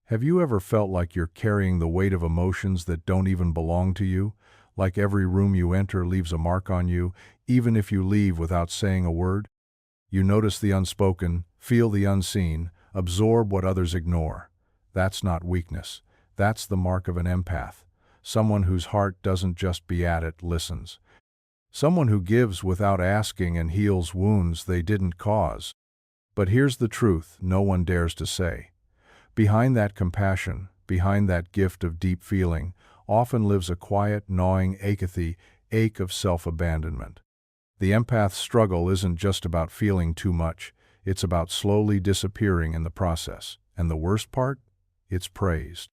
Have you ever felt like you're carrying the weight of emotions that don't even belong to you? Like every room you enter leaves a mark on you, even if you leave without saying a word? You notice the unspoken, feel the unseen, absorb what others ignore. That's not weakness. That's the mark of an empath. Someone whose heart doesn't just be at it, listens. Someone who gives without asking and heals wounds they didn't cause. But here's the truth no one dares to say. Behind that compassion, behind that gift of deep feeling, often lives a quiet, gnawing ache of self-abandonment. The empath's struggle isn't just about feeling too much, it's about slowly disappearing in the process. And the worst part? It's praised.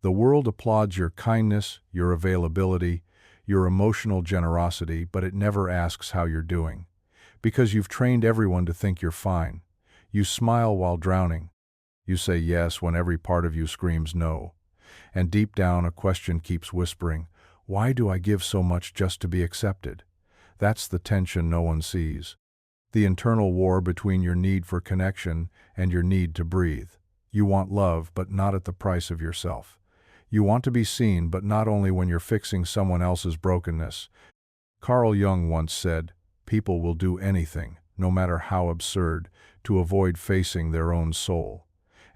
The world applauds your kindness, your availability, your emotional generosity, but it never asks how you're doing. Because you've trained everyone to think you're fine. You smile while drowning. You say yes when every part of you screams no. And deep down a question keeps whispering, why do I give so much just to be accepted? That's the tension no one sees. The internal war between your need for connection and your need to breathe. You want love, but not at the price of yourself. You want to be seen, but not only when you're fixing someone else's brokenness. Carl Jung once said, people will do anything, no matter how absurd, to avoid facing their own soul.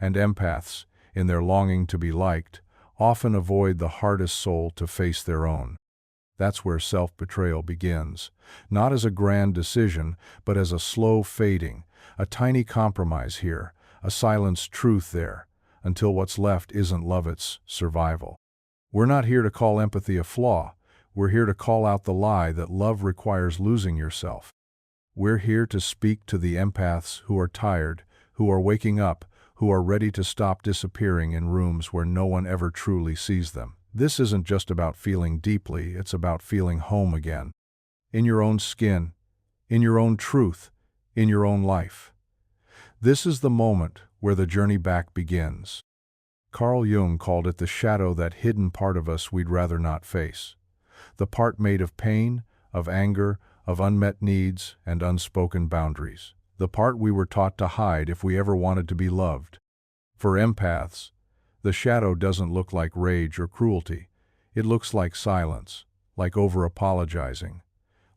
And empaths, in their longing to be liked, often avoid the hardest soul to face their own. That's where self-betrayal begins, not as a grand decision, but as a slow fading, a tiny compromise here, a silenced truth there, until what's left isn't love, it's survival. We're not here to call empathy a flaw, we're here to call out the lie that love requires losing yourself. We're here to speak to the empaths who are tired, who are waking up, who are ready to stop disappearing in rooms where no one ever truly sees them. This isn't just about feeling deeply, it's about feeling home again. In your own skin, in your own truth, in your own life. This is the moment where the journey back begins. Carl Jung called it the shadow, that hidden part of us we'd rather not face. The part made of pain, of anger, of unmet needs and unspoken boundaries. The part we were taught to hide if we ever wanted to be loved. For empaths, the shadow doesn't look like rage or cruelty. It looks like silence, like over-apologizing,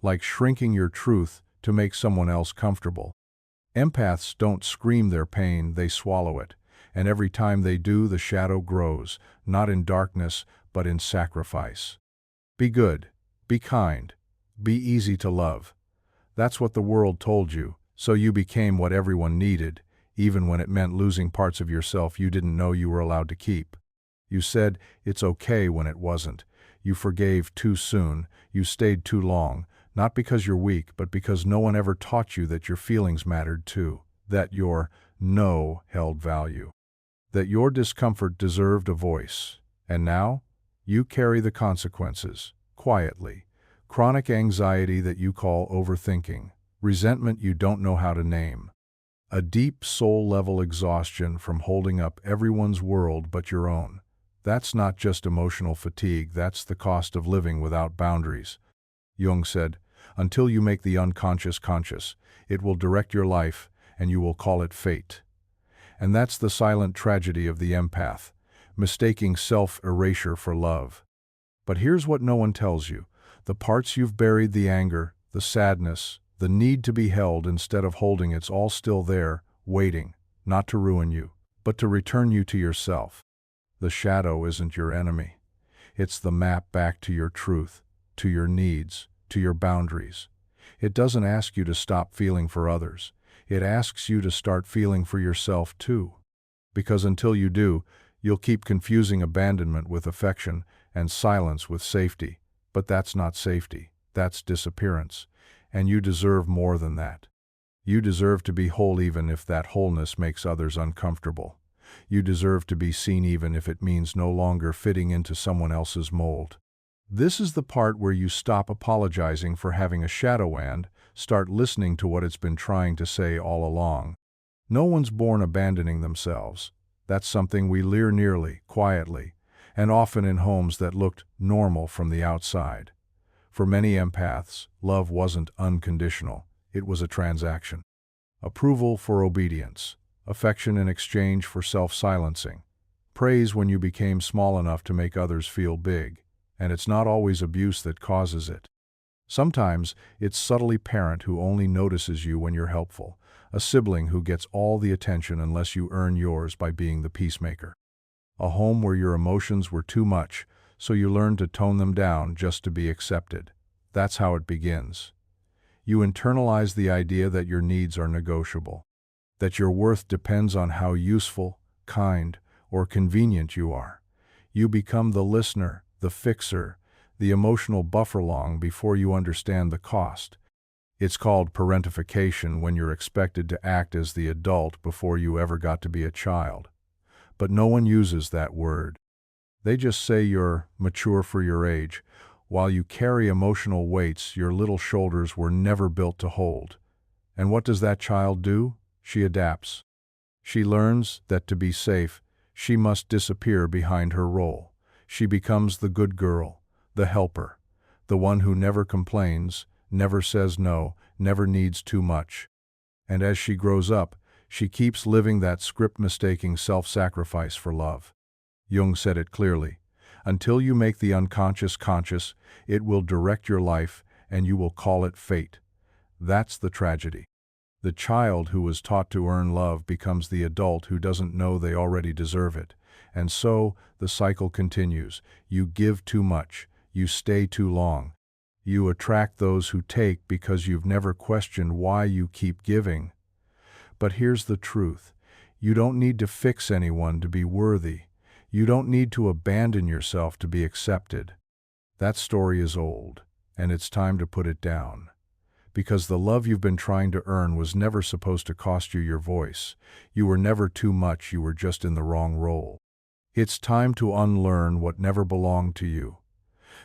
like shrinking your truth to make someone else comfortable. Empaths don't scream their pain, they swallow it, and every time they do, the shadow grows, not in darkness, but in sacrifice. Be good, be kind, be easy to love. That's what the world told you. So you became what everyone needed, even when it meant losing parts of yourself you didn't know you were allowed to keep. You said it's okay when it wasn't. You forgave too soon. You stayed too long, not because you're weak, but because no one ever taught you that your feelings mattered too, that your no held value, that your discomfort deserved a voice. And now, you carry the consequences, quietly. Chronic anxiety that you call overthinking. Resentment you don't know how to name. A deep soul-level exhaustion from holding up everyone's world but your own. That's not just emotional fatigue, that's the cost of living without boundaries. Jung said, until you make the unconscious conscious, it will direct your life and you will call it fate. And that's the silent tragedy of the empath, mistaking self-erasure for love. But here's what no one tells you. The parts you've buried, the anger, the sadness, the need to be held instead of holding, it's all still there, waiting, not to ruin you, but to return you to yourself. The shadow isn't your enemy. It's the map back to your truth, to your needs, to your boundaries. It doesn't ask you to stop feeling for others. It asks you to start feeling for yourself too. Because until you do, you'll keep confusing abandonment with affection and silence with safety. But that's not safety, that's disappearance. And you deserve more than that. You deserve to be whole even if that wholeness makes others uncomfortable. You deserve to be seen even if it means no longer fitting into someone else's mold. This is the part where you stop apologizing for having a shadow and start listening to what it's been trying to say all along. No one's born abandoning themselves. That's something we learn nearly, quietly, and often in homes that looked normal from the outside. For many empaths, love wasn't unconditional, it was a transaction. Approval for obedience, affection in exchange for self-silencing, praise when you became small enough to make others feel big, and it's not always abuse that causes it. Sometimes it's subtly parent who only notices you when you're helpful, a sibling who gets all the attention unless you earn yours by being the peacemaker. A home where your emotions were too much, so you learned to tone them down just to be accepted. That's how it begins. You internalize the idea that your needs are negotiable, that your worth depends on how useful, kind, or convenient you are. You become the listener, the fixer, the emotional buffer long before you understand the cost. It's called parentification when you're expected to act as the adult before you ever got to be a child. But no one uses that word. They just say you're mature for your age, while you carry emotional weights your little shoulders were never built to hold. And what does that child do? She adapts. She learns that to be safe, she must disappear behind her role. She becomes the good girl, the helper, the one who never complains, never says no, never needs too much. And as she grows up, she keeps living that script-mistaking self-sacrifice for love. Jung said it clearly. Until you make the unconscious conscious, it will direct your life, and you will call it fate. That's the tragedy. The child who was taught to earn love becomes the adult who doesn't know they already deserve it. And so, the cycle continues. You give too much. You stay too long. You attract those who take because you've never questioned why you keep giving. But here's the truth. You don't need to fix anyone to be worthy. You don't need to abandon yourself to be accepted. That story is old, and it's time to put it down. Because the love you've been trying to earn was never supposed to cost you your voice. You were never too much, you were just in the wrong role. It's time to unlearn what never belonged to you.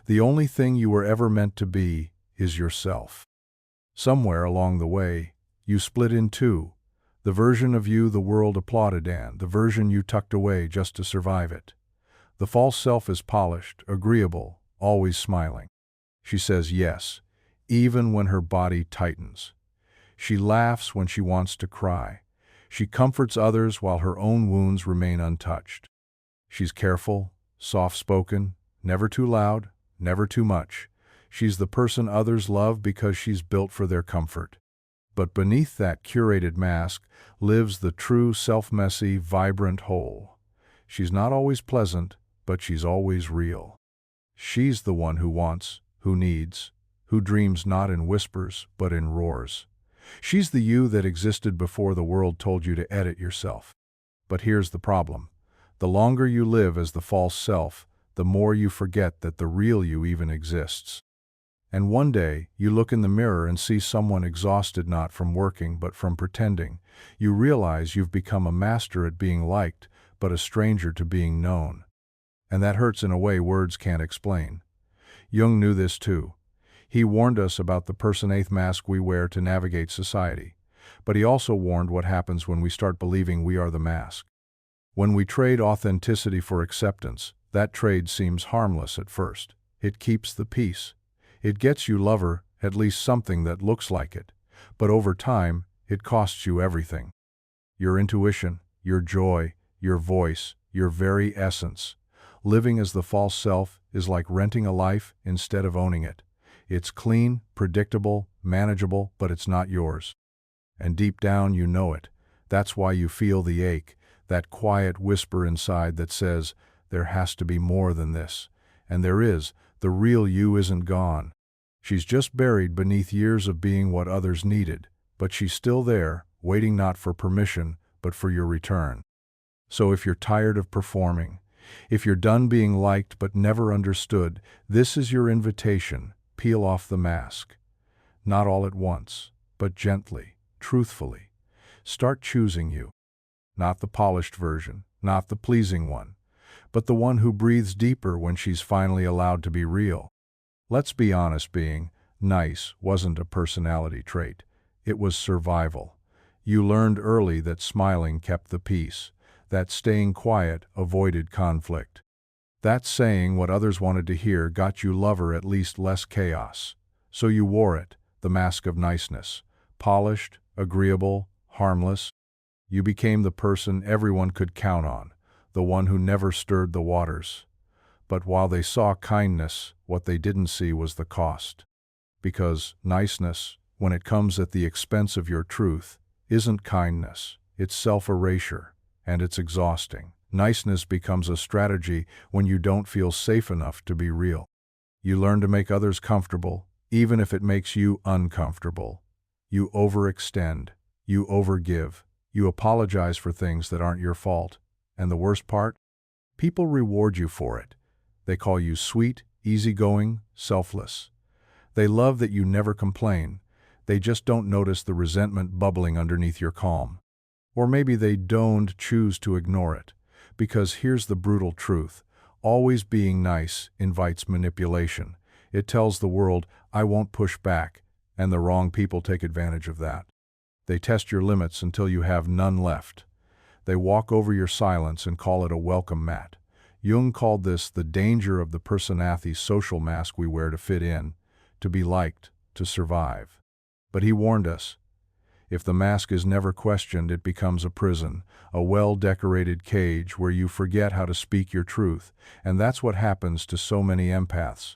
The only thing you were ever meant to be is yourself. Somewhere along the way, you split in two. The version of you the world applauded and the version you tucked away just to survive it. The false self is polished, agreeable, always smiling. She says yes, even when her body tightens. She laughs when she wants to cry. She comforts others while her own wounds remain untouched. She's careful, soft-spoken, never too loud, never too much. She's the person others love because she's built for their comfort. But beneath that curated mask lives the true self-messy, vibrant whole. She's not always pleasant, but she's always real. She's the one who wants, who needs, who dreams not in whispers, but in roars. She's the you that existed before the world told you to edit yourself. But here's the problem. The longer you live as the false self, the more you forget that the real you even exists. And one day, you look in the mirror and see someone exhausted not from working but from pretending. You realize you've become a master at being liked, but a stranger to being known. And that hurts in a way words can't explain. Jung knew this too. He warned us about the personate mask we wear to navigate society. But he also warned what happens when we start believing we are the mask. When we trade authenticity for acceptance, that trade seems harmless at first. It keeps the peace. It gets you lover, at least something that looks like it. But over time, it costs you everything. Your intuition, your joy, your voice, your very essence. Living as the false self is like renting a life instead of owning it. It's clean, predictable, manageable, but it's not yours. And deep down you know it. That's why you feel the ache, that quiet whisper inside that says, there has to be more than this. And there is. The real you isn't gone. She's just buried beneath years of being what others needed, but she's still there, waiting not for permission, but for your return. So if you're tired of performing, if you're done being liked but never understood, this is your invitation. Peel off the mask. Not all at once, but gently, truthfully. Start choosing you. Not the polished version, not the pleasing one, but the one who breathes deeper when she's finally allowed to be real. Let's be honest, being nice wasn't a personality trait. It was survival. You learned early that smiling kept the peace, that staying quiet avoided conflict. That saying what others wanted to hear got you lover at least less chaos. So you wore it, the mask of niceness. Polished, agreeable, harmless. You became the person everyone could count on. the one who never stirred the waters. But while they saw kindness, what they didn't see was the cost. Because niceness, when it comes at the expense of your truth, isn't kindness, it's self-erasure, and it's exhausting. Niceness becomes a strategy when you don't feel safe enough to be real. You learn to make others comfortable, even if it makes you uncomfortable. You overextend, you overgive, you apologize for things that aren't your fault. And the worst part? People reward you for it. They call you sweet, easygoing, selfless. They love that you never complain. They just don't notice the resentment bubbling underneath your calm. Or maybe they don't choose to ignore it. Because here's the brutal truth. Always being nice invites manipulation. It tells the world, I won't push back, and the wrong people take advantage of that. They test your limits until you have none left. They walk over your silence and call it a welcome mat. Jung called this the danger of the personality social mask we wear to fit in, to be liked, to survive. But he warned us, if the mask is never questioned, it becomes a prison, a well-decorated cage where you forget how to speak your truth, and that's what happens to so many empaths.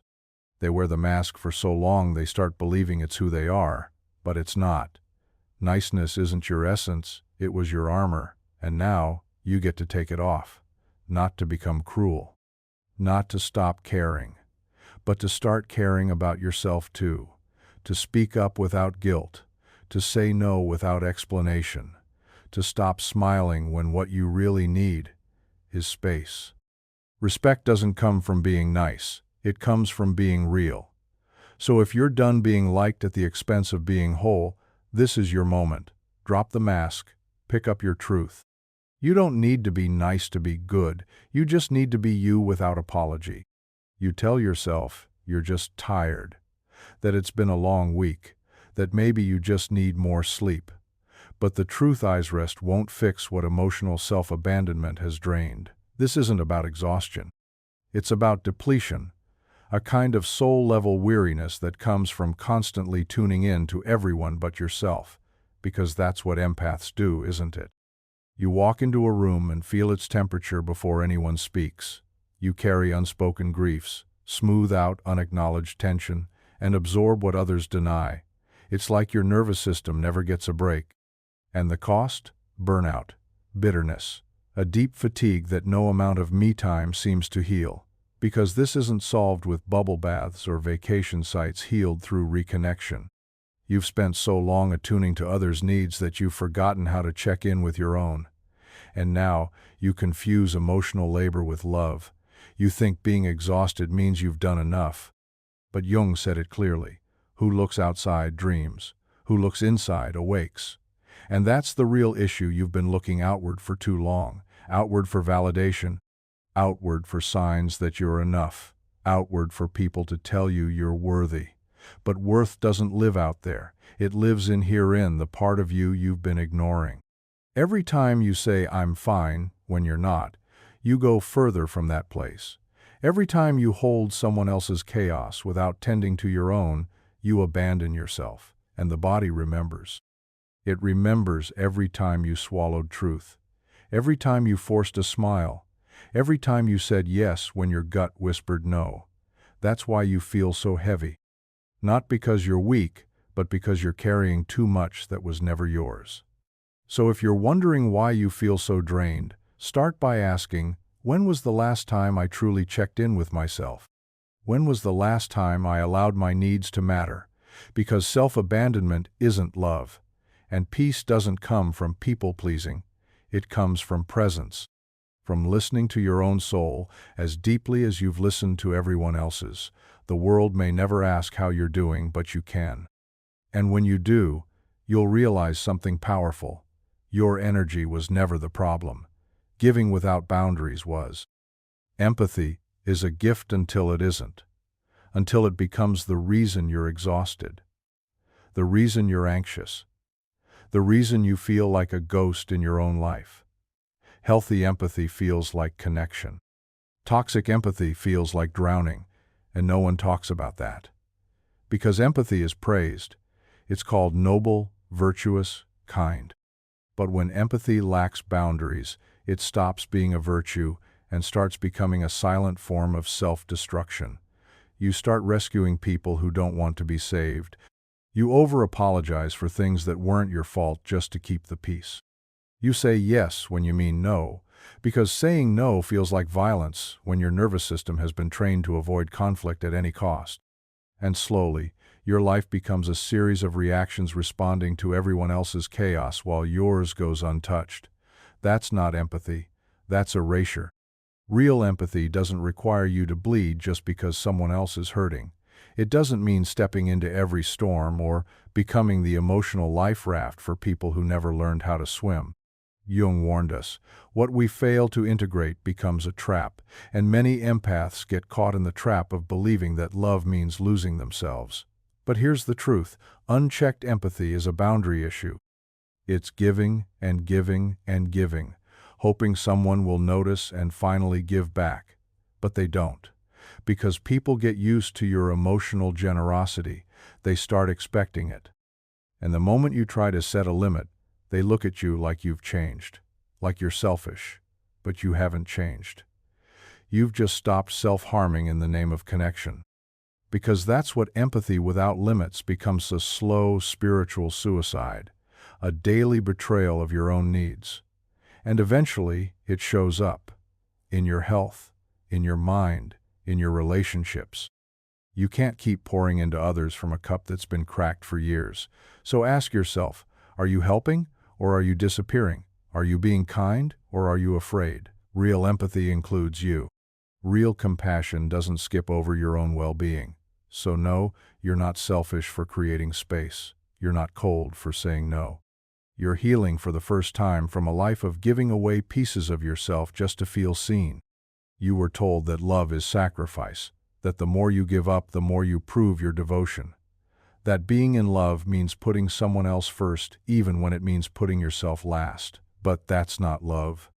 They wear the mask for so long they start believing it's who they are, but it's not. Niceness isn't your essence, it was your armor, and now you get to take it off. Not to become cruel, not to stop caring, but to start caring about yourself too, to speak up without guilt, to say no without explanation, to stop smiling when what you really need is space. Respect doesn't come from being nice, it comes from being real. So if you're done being liked at the expense of being whole, this is your moment. Drop the mask, pick up your truth. You don't need to be nice to be good, you just need to be you without apology. You tell yourself you're just tired, that it's been a long week, that maybe you just need more sleep. But the truth, eyes rest, won't fix what emotional self-abandonment has drained. This isn't about exhaustion. It's about depletion, a kind of soul-level weariness that comes from constantly tuning in to everyone but yourself, because that's what empaths do, isn't it? You walk into a room and feel its temperature before anyone speaks. You carry unspoken griefs, smooth out unacknowledged tension, and absorb what others deny. It's like your nervous system never gets a break. And the cost? Burnout, bitterness, a deep fatigue that no amount of me time seems to heal. Because this isn't solved with bubble baths or vacation sites healed through reconnection. You've spent so long attuning to others' needs that you've forgotten how to check in with your own. And now, you confuse emotional labor with love. You think being exhausted means you've done enough. But Jung said it clearly. Who looks outside dreams. Who looks inside awakes. And that's the real issue. You've been looking outward for too long. Outward for validation. Outward for signs that you're enough. Outward for people to tell you you're worthy. But worth doesn't live out there. It lives in herein, the part of you you've been ignoring. Every time you say, I'm fine, when you're not, you go further from that place. Every time you hold someone else's chaos without tending to your own, you abandon yourself, and the body remembers. It remembers every time you swallowed truth, every time you forced a smile, every time you said yes when your gut whispered no. That's why you feel so heavy. Not because you're weak, but because you're carrying too much that was never yours. So if you're wondering why you feel so drained, start by asking, when was the last time I truly checked in with myself? When was the last time I allowed my needs to matter? Because self-abandonment isn't love, and peace doesn't come from people-pleasing. It comes from presence, from listening to your own soul as deeply as you've listened to everyone else's. The world may never ask how you're doing, but you can. And when you do, you'll realize something powerful. Your energy was never the problem. Giving without boundaries was. Empathy is a gift until it isn't. Until it becomes the reason you're exhausted. The reason you're anxious. The reason you feel like a ghost in your own life. Healthy empathy feels like connection. Toxic empathy feels like drowning, and no one talks about that. Because empathy is praised. It's called noble, virtuous, kind. But when empathy lacks boundaries, It stops being a virtue and starts becoming a silent form of self-destruction. You start rescuing people who don't want to be saved. You over-apologize for things that weren't your fault just to keep the peace. You say yes when you mean no, because saying no feels like violence when your nervous system has been trained to avoid conflict at any cost. And slowly, your life becomes a series of reactions responding to everyone else's chaos while yours goes untouched. That's not empathy. That's erasure. Real empathy doesn't require you to bleed just because someone else is hurting. It doesn't mean stepping into every storm or becoming the emotional life raft for people who never learned how to swim. Jung warned us, what we fail to integrate becomes a trap, and many empaths get caught in the trap of believing that love means losing themselves. But here's the truth, unchecked empathy is a boundary issue. It's giving and giving and giving, hoping someone will notice and finally give back. But they don't. Because people get used to your emotional generosity, they start expecting it. And the moment you try to set a limit, they look at you like you've changed, like you're selfish, but you haven't changed. You've just stopped self-harming in the name of connection. Because that's what empathy without limits becomes, a slow spiritual suicide, a daily betrayal of your own needs. And eventually, it shows up in your health, in your mind, in your relationships. You can't keep pouring into others from a cup that's been cracked for years. So ask yourself, are you helping or are you disappearing? Are you being kind or are you afraid? Real empathy includes you. Real compassion doesn't skip over your own well-being. So no, you're not selfish for creating space. You're not cold for saying no. You're healing for the first time from a life of giving away pieces of yourself just to feel seen. You were told that love is sacrifice, that the more you give up, the more you prove your devotion. That being in love means putting someone else first, even when it means putting yourself last. But that's not love.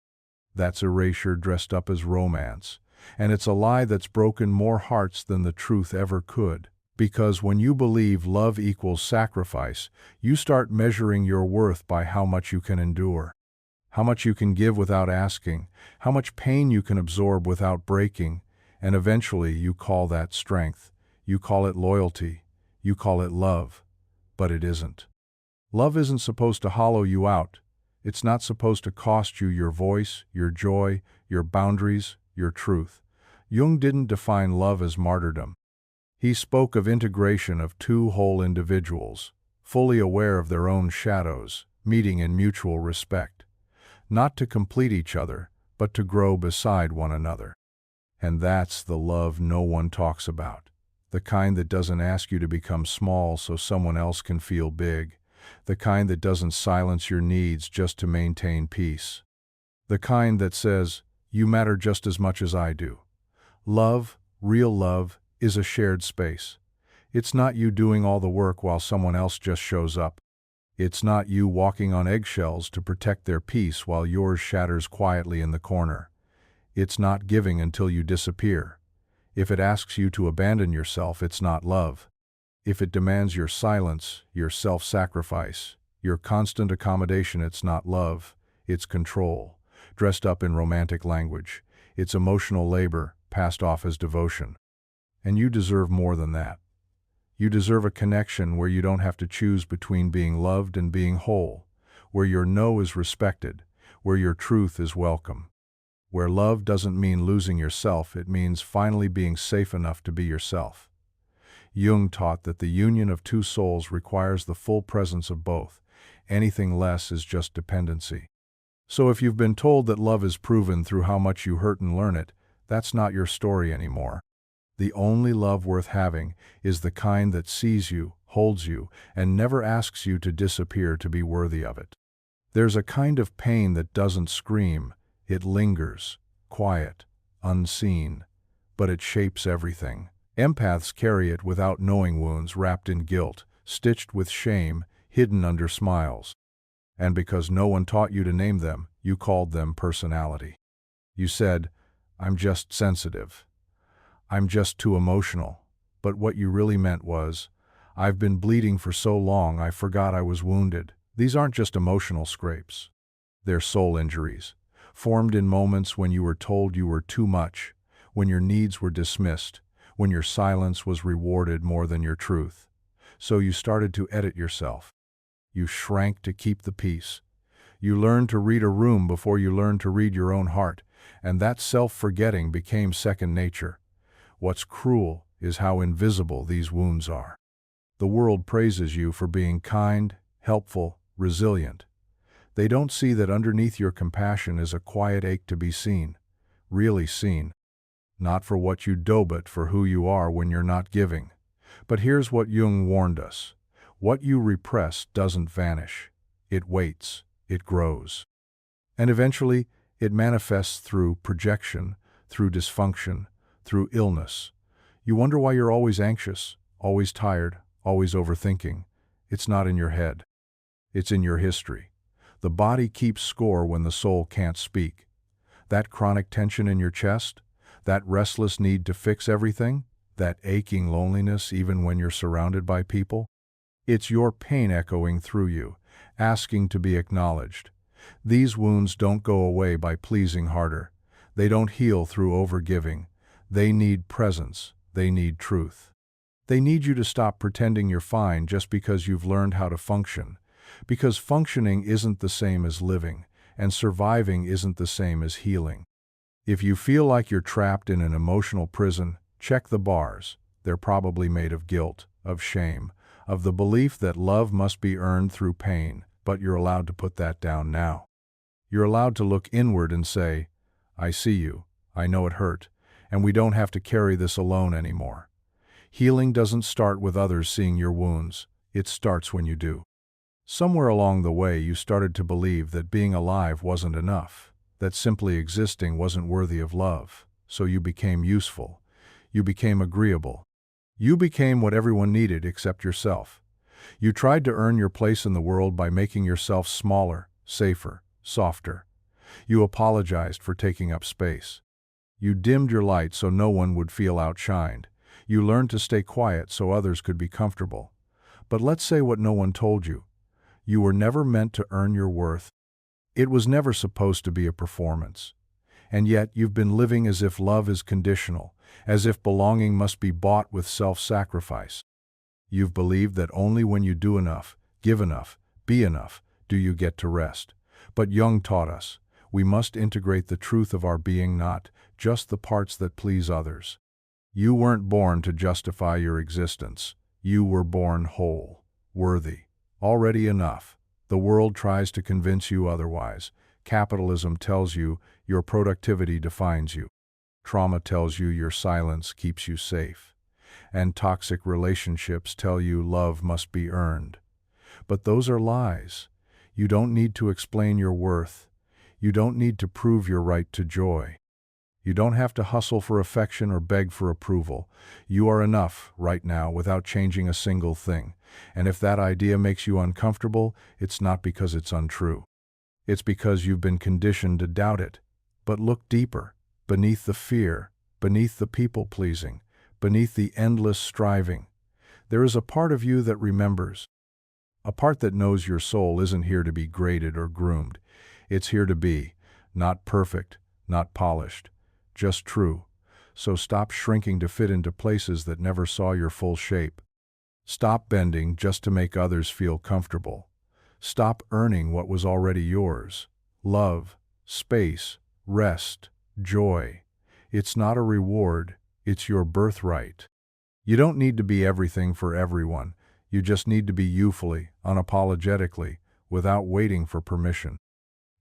That's erasure dressed up as romance. And it's a lie that's broken more hearts than the truth ever could. Because when you believe love equals sacrifice, you start measuring your worth by how much you can endure, how much you can give without asking, how much pain you can absorb without breaking, and eventually you call that strength. You call it loyalty. You call it love. But it isn't. Love isn't supposed to hollow you out. It's not supposed to cost you your voice, your joy, your boundaries, your truth. Jung didn't define love as martyrdom. He spoke of integration of two whole individuals, fully aware of their own shadows, meeting in mutual respect. Not to complete each other, but to grow beside one another. And that's the love no one talks about. The kind that doesn't ask you to become small so someone else can feel big. The kind that doesn't silence your needs just to maintain peace. The kind that says, you matter just as much as I do. Love, real love, is a shared space. It's not you doing all the work while someone else just shows up. It's not you walking on eggshells to protect their peace while yours shatters quietly in the corner. It's not giving until you disappear. If it asks you to abandon yourself, it's not love. If it demands your silence, your self-sacrifice, your constant accommodation, it's not love. It's control, dressed up in romantic language. It's emotional labor, passed off as devotion. And you deserve more than that. You deserve a connection where you don't have to choose between being loved and being whole, where your no is respected, where your truth is welcome. Where love doesn't mean losing yourself, it means finally being safe enough to be yourself. Jung taught that the union of two souls requires the full presence of both. Anything less is just dependency. So if you've been told that love is proven through how much you hurt and learn it, that's not your story anymore. The only love worth having is the kind that sees you, holds you, and never asks you to disappear to be worthy of it. There's a kind of pain that doesn't scream. It lingers, quiet, unseen, but it shapes everything. Empaths carry it without knowing, wounds wrapped in guilt, stitched with shame, hidden under smiles. And because no one taught you to name them, you called them personality. You said, I'm just sensitive. I'm just too emotional. But what you really meant was, I've been bleeding for so long I forgot I was wounded. These aren't just emotional scrapes. They're soul injuries. formed in moments when you were told you were too much, when your needs were dismissed, when your silence was rewarded more than your truth. So you started to edit yourself. You shrank to keep the peace. You learned to read a room before you learned to read your own heart, and that self-forgetting became second nature. What's cruel is how invisible these wounds are. The world praises you for being kind, helpful, resilient. They don't see that underneath your compassion is a quiet ache to be seen, really seen. Not for what you do, but for who you are when you're not giving. But here's what Jung warned us. What you repress doesn't vanish. It waits, it grows. And eventually, it manifests through projection, through dysfunction, through illness. You wonder why you're always anxious, always tired, always overthinking. It's not in your head. It's in your history. The body keeps score when the soul can't speak. That chronic tension in your chest, that restless need to fix everything, that aching loneliness even when you're surrounded by people, it's your pain echoing through you, asking to be acknowledged. These wounds don't go away by pleasing harder. They don't heal through overgiving. They need presence. They need truth. They need you to stop pretending you're fine just because you've learned how to function. Because functioning isn't the same as living, and surviving isn't the same as healing. If you feel like you're trapped in an emotional prison, check the bars. They're probably made of guilt, of shame, of the belief that love must be earned through pain, but you're allowed to put that down now. You're allowed to look inward and say, I see you, I know it hurt, and we don't have to carry this alone anymore. Healing doesn't start with others seeing your wounds, it starts when you do. Somewhere along the way you started to believe that being alive wasn't enough, that simply existing wasn't worthy of love, so you became useful. You became agreeable. You became what everyone needed except yourself. You tried to earn your place in the world by making yourself smaller, safer, softer. You apologized for taking up space. You dimmed your light so no one would feel outshined. You learned to stay quiet so others could be comfortable. But let's say what no one told you. You were never meant to earn your worth. It was never supposed to be a performance. And yet you've been living as if love is conditional, as if belonging must be bought with self-sacrifice. You've believed that only when you do enough, give enough, be enough, do you get to rest. But Jung taught us, we must integrate the truth of our being, not just the parts that please others. You weren't born to justify your existence. You were born whole, worthy, already enough. The world tries to convince you otherwise. Capitalism tells you your productivity defines you. Trauma tells you your silence keeps you safe. And toxic relationships tell you love must be earned. But those are lies. You don't need to explain your worth. You don't need to prove your right to joy. You don't have to hustle for affection or beg for approval. You are enough right now without changing a single thing. And if that idea makes you uncomfortable, it's not because it's untrue. It's because you've been conditioned to doubt it. But look deeper, beneath the fear, beneath the people-pleasing, beneath the endless striving. There is a part of you that remembers. A part that knows your soul isn't here to be graded or groomed. It's here to be, not perfect, not polished, just true. So stop shrinking to fit into places that never saw your full shape. Stop bending just to make others feel comfortable. Stop earning what was already yours. Love, space, rest, joy. It's not a reward, it's your birthright. You don't need to be everything for everyone. You just need to be you fully, unapologetically, without waiting for permission.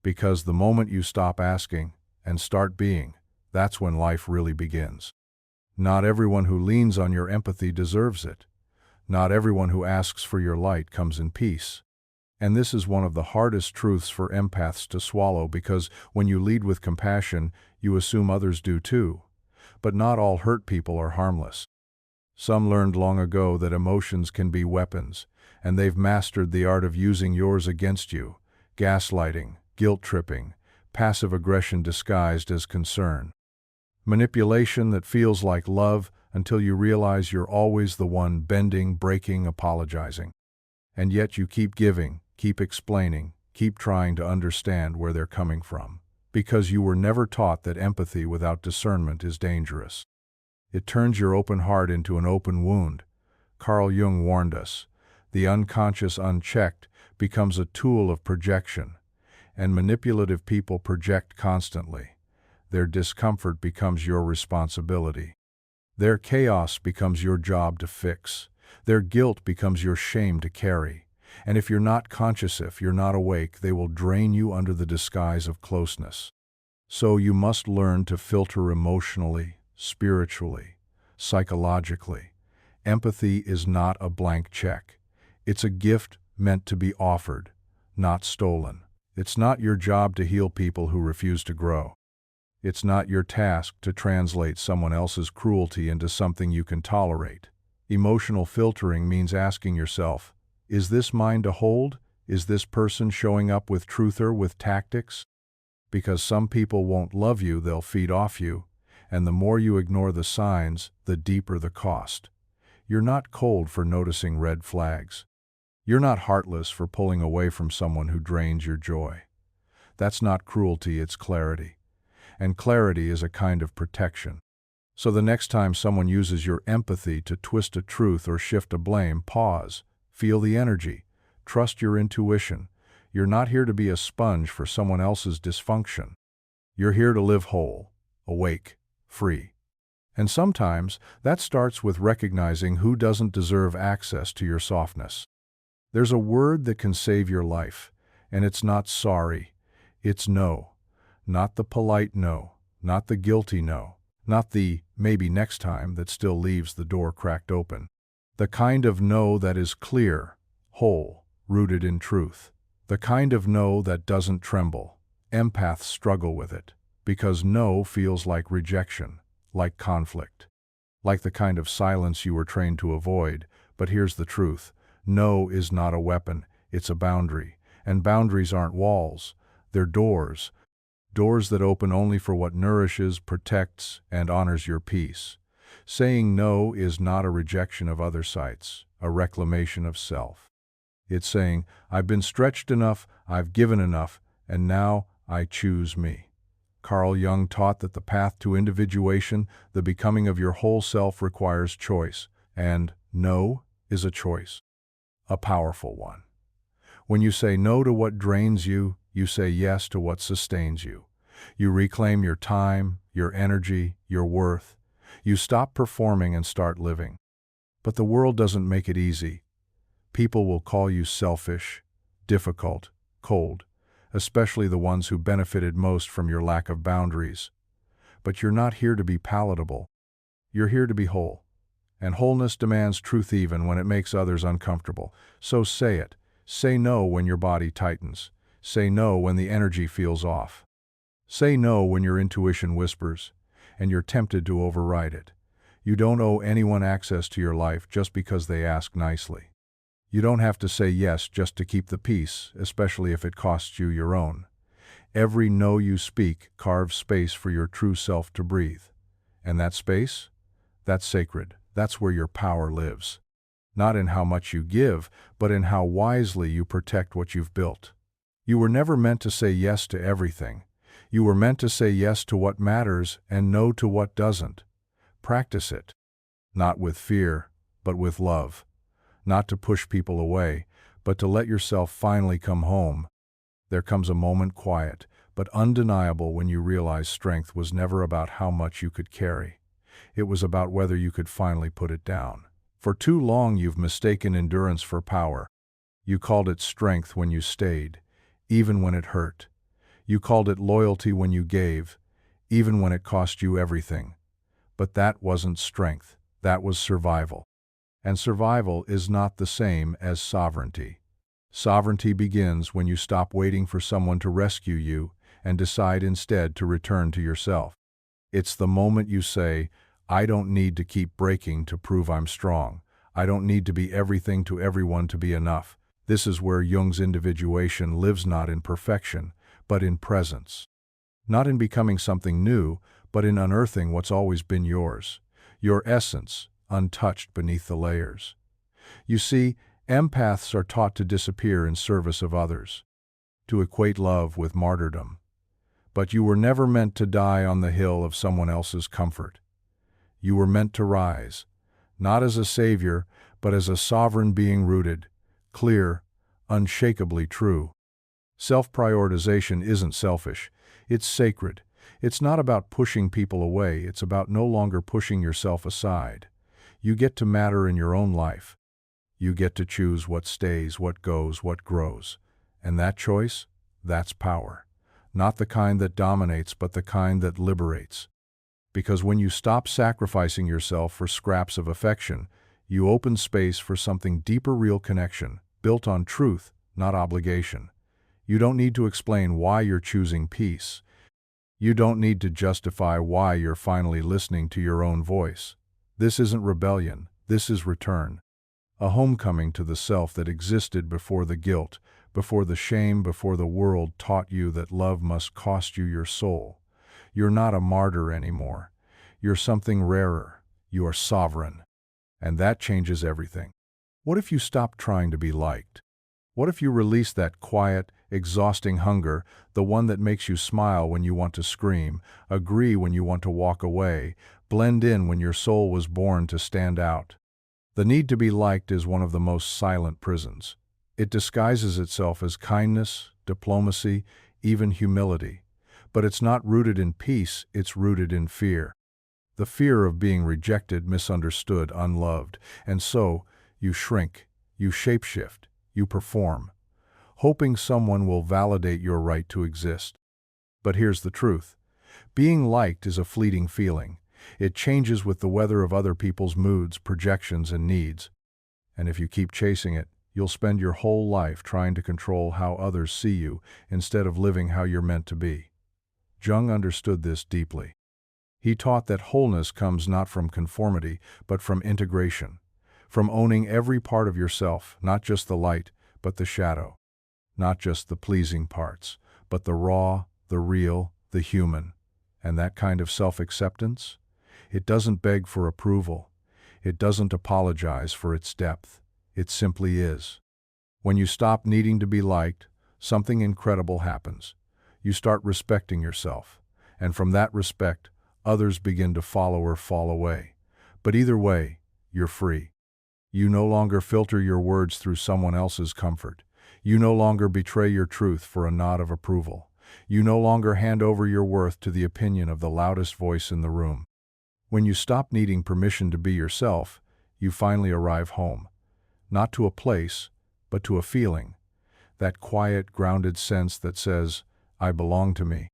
Because the moment you stop asking and start being, that's when life really begins. Not everyone who leans on your empathy deserves it. Not everyone who asks for your light comes in peace. And this is one of the hardest truths for empaths to swallow, because when you lead with compassion, you assume others do too. But not all hurt people are harmless. Some learned long ago that emotions can be weapons, and they've mastered the art of using yours against you. Gaslighting, guilt-tripping, passive aggression disguised as concern. Manipulation that feels like love until you realize you're always the one bending, breaking, apologizing. And yet you keep giving, keep explaining, keep trying to understand where they're coming from. Because you were never taught that empathy without discernment is dangerous. It turns your open heart into an open wound. Carl Jung warned us. The unconscious unchecked becomes a tool of projection, and manipulative people project constantly. Their discomfort becomes your responsibility. Their chaos becomes your job to fix. Their guilt becomes your shame to carry. And if you're not conscious, if you're not awake, they will drain you under the disguise of closeness. So you must learn to filter emotionally, spiritually, psychologically. Empathy is not a blank check. It's a gift meant to be offered, not stolen. It's not your job to heal people who refuse to grow. It's not your task to translate someone else's cruelty into something you can tolerate. Emotional filtering means asking yourself, is this mine to hold? Is this person showing up with truth or with tactics? Because some people won't love you, they'll feed off you, and the more you ignore the signs, the deeper the cost. You're not cold for noticing red flags. You're not heartless for pulling away from someone who drains your joy. That's not cruelty, it's clarity. And clarity is a kind of protection. So the next time someone uses your empathy to twist a truth or shift a blame, pause, feel the energy, trust your intuition. You're not here to be a sponge for someone else's dysfunction. You're here to live whole, awake, free. And sometimes that starts with recognizing who doesn't deserve access to your softness. There's a word that can save your life, and it's not sorry, it's no. Not the polite no, not the guilty no, not the maybe next time that still leaves the door cracked open. The kind of no that is clear, whole, rooted in truth. The kind of no that doesn't tremble. Empaths struggle with it, because no feels like rejection, like conflict, like the kind of silence you were trained to avoid. But here's the truth. No is not a weapon, it's a boundary. And boundaries aren't walls, they're doors. Doors that open only for what nourishes, protects, and honors your peace. Saying no is not a rejection of other sites, a reclamation of self. It's saying, I've been stretched enough, I've given enough, and now I choose me. Carl Jung taught that the path to individuation, the becoming of your whole self, requires choice, and no is a choice, a powerful one. When you say no to what drains you, you say yes to what sustains you. You reclaim your time, your energy, your worth. You stop performing and start living. But the world doesn't make it easy. People will call you selfish, difficult, cold, especially the ones who benefited most from your lack of boundaries. But you're not here to be palatable. You're here to be whole. And wholeness demands truth even when it makes others uncomfortable. So say it. Say no when your body tightens. Say no when the energy feels off. Say no when your intuition whispers, and you're tempted to override it. You don't owe anyone access to your life just because they ask nicely. You don't have to say yes just to keep the peace, especially if it costs you your own. Every no you speak carves space for your true self to breathe. And that space? That's sacred. That's where your power lives. Not in how much you give, but in how wisely you protect what you've built. You were never meant to say yes to everything. You were meant to say yes to what matters and no to what doesn't. Practice it. Not with fear, but with love. Not to push people away, but to let yourself finally come home. There comes a moment quiet, but undeniable, when you realize strength was never about how much you could carry. It was about whether you could finally put it down. For too long you've mistaken endurance for power. You called it strength when you stayed, even when it hurt. You called it loyalty when you gave, even when it cost you everything. But that wasn't strength, that was survival. And survival is not the same as sovereignty. Sovereignty begins when you stop waiting for someone to rescue you and decide instead to return to yourself. It's the moment you say, I don't need to keep breaking to prove I'm strong. I don't need to be everything to everyone to be enough. This is where Jung's individuation lives, not in perfection, but in presence. Not in becoming something new, but in unearthing what's always been yours. Your essence, untouched beneath the layers. You see, empaths are taught to disappear in service of others, to equate love with martyrdom. But you were never meant to die on the hill of someone else's comfort. You were meant to rise, not as a savior, but as a sovereign being rooted, clear, unshakably true. Self-prioritization isn't selfish, it's sacred. It's not about pushing people away, it's about no longer pushing yourself aside. You get to matter in your own life. You get to choose what stays, what goes, what grows. And that choice, that's power. Not the kind that dominates, but the kind that liberates. Because when you stop sacrificing yourself for scraps of affection, you open space for something deeper, real connection, built on truth, not obligation. You don't need to explain why you're choosing peace. You don't need to justify why you're finally listening to your own voice. This isn't rebellion, this is return. A homecoming to the self that existed before the guilt, before the shame, before the world taught you that love must cost you your soul. You're not a martyr anymore. You're something rarer. You are sovereign. And that changes everything. What if you stop trying to be liked? What if you release that quiet, exhausting hunger, the one that makes you smile when you want to scream, agree when you want to walk away, blend in when your soul was born to stand out? The need to be liked is one of the most silent prisons. It disguises itself as kindness, diplomacy, even humility. But it's not rooted in peace, it's rooted in fear. The fear of being rejected, misunderstood, unloved. And so, you shrink, you shapeshift, you perform, hoping someone will validate your right to exist. But here's the truth. Being liked is a fleeting feeling. It changes with the weather of other people's moods, projections, and needs. And if you keep chasing it, you'll spend your whole life trying to control how others see you instead of living how you're meant to be. Jung understood this deeply. He taught that wholeness comes not from conformity, but from integration, from owning every part of yourself, not just the light, but the shadow, not just the pleasing parts, but the raw, the real, the human. And that kind of self-acceptance? It doesn't beg for approval. It doesn't apologize for its depth. It simply is. When you stop needing to be liked, something incredible happens. You start respecting yourself, and from that respect, others begin to follow or fall away. But either way, you're free. You no longer filter your words through someone else's comfort. You no longer betray your truth for a nod of approval. You no longer hand over your worth to the opinion of the loudest voice in the room. When you stop needing permission to be yourself, you finally arrive home. Not to a place, but to a feeling. That quiet, grounded sense that says, I belong to me.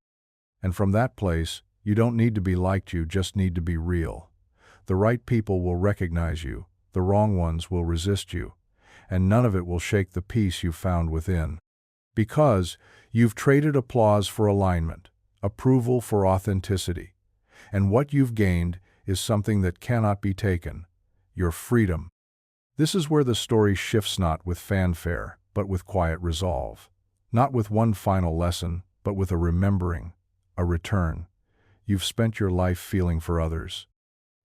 And from that place, you don't need to be liked, you just need to be real. The right people will recognize you, the wrong ones will resist you, and none of it will shake the peace you found within. Because you've traded applause for alignment, approval for authenticity, and what you've gained is something that cannot be taken, your freedom. This is where the story shifts, not with fanfare, but with quiet resolve. Not with one final lesson, but with a remembering, a return. You've spent your life feeling for others,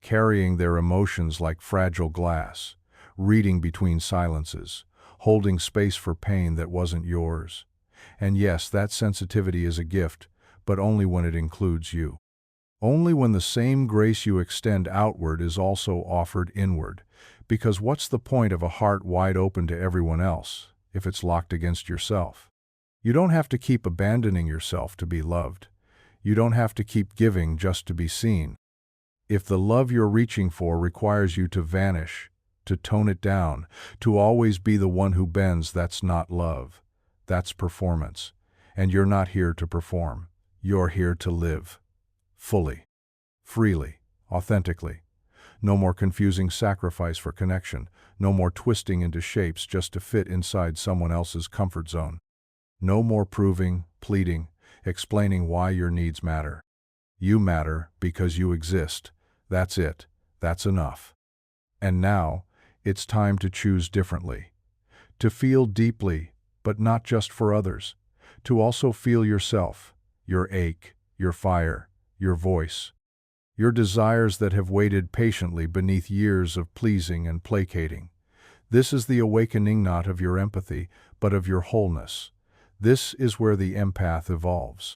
carrying their emotions like fragile glass, reading between silences, holding space for pain that wasn't yours. And yes, that sensitivity is a gift, but only when it includes you. Only when the same grace you extend outward is also offered inward. Because what's the point of a heart wide open to everyone else if it's locked against yourself? You don't have to keep abandoning yourself to be loved. You don't have to keep giving just to be seen. If the love you're reaching for requires you to vanish, to tone it down, to always be the one who bends, that's not love. That's performance. And you're not here to perform. You're here to live. Fully. Freely. Authentically. No more confusing sacrifice for connection. No more twisting into shapes just to fit inside someone else's comfort zone. No more proving, pleading, explaining why your needs matter. You matter because you exist. That's it. That's enough. And now, it's time to choose differently. To feel deeply, but not just for others. To also feel yourself, your ache, your fire, your voice. Your desires that have waited patiently beneath years of pleasing and placating. This is the awakening not of your empathy, but of your wholeness. This is where the empath evolves.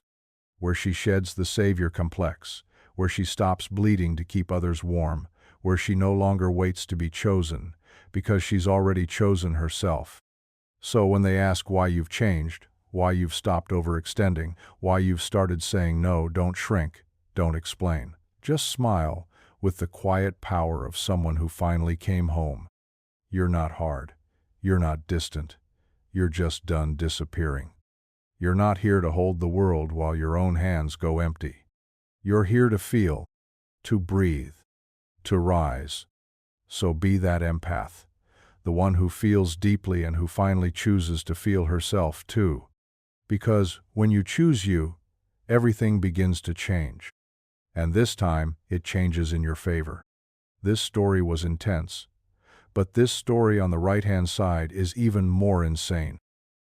where she sheds the savior complex, where she stops bleeding to keep others warm, where she no longer waits to be chosen, because she's already chosen herself. So when they ask why you've changed, why you've stopped overextending, why you've started saying no, don't shrink, don't explain. Just smile with the quiet power of someone who finally came home. You're not hard. You're not distant. You're just done disappearing. You're not here to hold the world while your own hands go empty. You're here to feel, to breathe, to rise. So be that empath, the one who feels deeply and who finally chooses to feel herself too. Because when you choose you, everything begins to change. And this time, it changes in your favor. This story was intense, but this story on the right-hand side is even more insane.